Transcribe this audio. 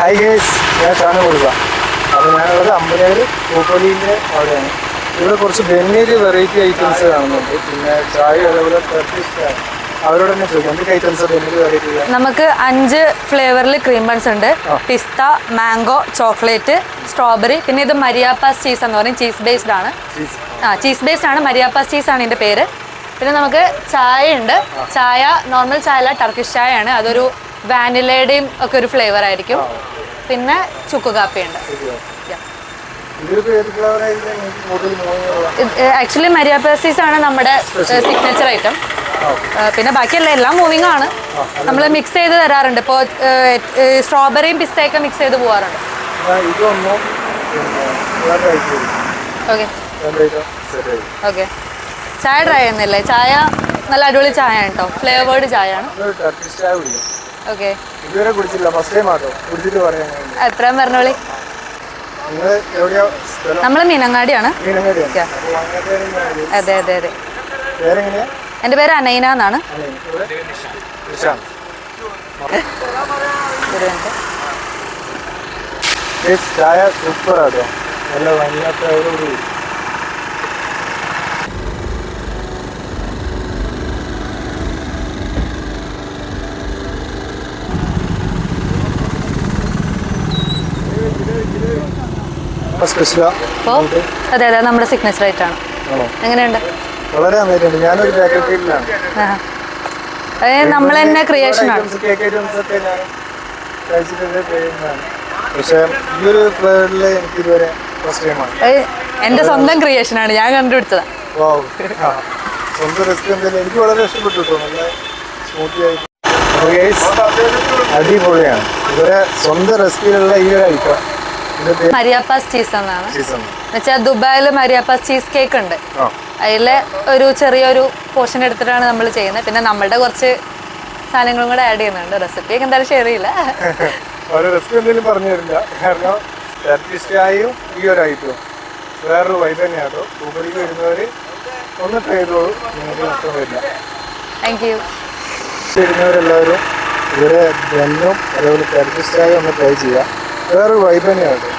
Hi guys, ഞാൻ ഷാന കൊടുക്കാം. അപ്പോൾ ഞാനുള്ളത് അമ്പലവയൽ പൂപ്പൊലിൻ്റെ അവിടെയാണ്. ഇവിടെ കുറച്ച് ബെന്നീര് വെറൈറ്റി ഐറ്റംസ് കാണുന്നുണ്ട്. പിന്നെ ചായ അതേപോലെ അവരോട് തന്നെ ചോദിക്കാം എന്തൊക്കെ ഐറ്റംസ് ബെന്നീര് വെറൈറ്റി? നമുക്ക് 5 ഫ്ലേവറിൽ ക്രീം ബൺസ് ഉണ്ട്. പിസ്ത, മാംഗോ, ചോക്ലേറ്റ്, സ്ട്രോബെറി. പിന്നെ ഇത് മരിയാപ്പാസ് ചീസ് എന്ന് പറയും. ചീസ് ബേസ്ഡ് ആണ്. ചീസ് ബേസ്ഡ് ആണ്. മരിയാപ്പാസ് ചീസ് ആണ് ഇതിൻ്റെ പേര്. പിന്നെ നമുക്ക് ചായ ഉണ്ട്. ചായ നോർമൽ ചായ അല്ല, ടർക്കിഷ് ചായയാണ്. അതൊരു വാനിലയുടെയും ഒക്കെ ഒരു ഫ്ലേവർ ആയിരിക്കും. പിന്നെ ചുക്ക് കാപ്പിയുണ്ട്. ആക്ച്വലി മരിയാപ്പാസ് ചീസ് ആണ് നമ്മുടെ സിഗ്നേച്ചർ ഐറ്റം. പിന്നെ ബാക്കിയല്ല എല്ലാം മൂവിങ് ആണ്. നമ്മൾ മിക്സ് ചെയ്ത് തരാറുണ്ട്. ഇപ്പോൾ സ്ട്രോബെറിയും പിസ്തയൊക്കെ മിക്സ് ചെയ്ത് പോകാറുണ്ട്. Okay okay. ചായ ട്രൈ ചെയ്യുന്നില്ലേ? ചായ നല്ല അടിപൊളി ചായ ആണ് കേട്ടോ. ഫ്ലേവേർഡ് ചായ ആണ്. ഓക്കെ. എത്രയും പറഞ്ഞോളി. നമ്മൾ മീനങ്ങാടിയാണ്. അതെ അതെ അതെ. എൻ്റെ പേര് അനൈന എന്നാണ്. ചായ സൂപ്പർ ആട്ടോ. നല്ല വൈകുന്നേരത്തോടുകൂടി അതെ അതെ, നമ്മുടെ സിഗ്നേച്ചർ ആയിട്ടാണ്. എങ്ങനെയുണ്ട്? വളരെ നന്നായിട്ടുണ്ട്. ഞാനൊരു പാക്കറ്റിലാണ്. നമ്മൾ തന്നെ ക്രിയേഷൻ ആണ്. പക്ഷേ ഈ ഒരു ഫ്ലേവറിൽ എനിക്ക് ഇതുവരെ ഫസ്റ്റ് ടൈമാണ്. എൻ്റെ സ്വന്തം ക്രിയേഷൻ ആണ്. ഞാൻ കണ്ടുപിടിച്ചതാ. സ്വന്തം റെസിപ്പി എന്തായാലും എനിക്ക് വളരെ ഇഷ്ടപ്പെട്ടു. നല്ല സ്മൂത്തി ആയിട്ട് അടിപൊളിയാണ്. ഇതുവരെ സ്വന്തം റെസിപ്പിയിലുള്ള ഈ ഒരു ഐറ്റം മരിയാപ്പാസ് ചീസ് എന്നാണ്. എന്നുവെച്ചാൽ ദുബായിൽ മരിയാപ്പാസ് ചീസ് കേക്ക് ഉണ്ട്. അതിലെ ഒരു ചെറിയൊരു പോർഷൻ എടുത്തിട്ടാണ് നമ്മൾ ചെയ്യുന്നത്. പിന്നെ നമ്മളുടെ കുറച്ച് സാധനങ്ങളും കൂടെ ആഡ് ചെയ്യുന്നുണ്ട്. റെസിപ്പിയൊക്കെ എന്തായാലും ഷെയർ ചെയ്യില്ല. റെസിപ്പി എന്തെങ്കിലും പറഞ്ഞു തരില്ല. കാരണം ടർക്കിഷായും ഈ ഒരു ഐറ്റവും വേറൊരു വൈ തന്നെയാട്ടോ. പൂപ്പൊലിക്ക് വരുന്നവർ ഒന്ന് ട്രൈ ചെയ്തോളൂ. നിങ്ങൾക്ക് നഷ്ടം വരില്ല. Thank you. വരുന്നവരെല്ലാവരും ഇവരെ ബെന്നും അതേപോലെ ടർക്കിഷായും ഒന്ന് ട്രൈ ചെയ്യുക. വേറൊരു വൈബ് തന്നെയാട്ടോ.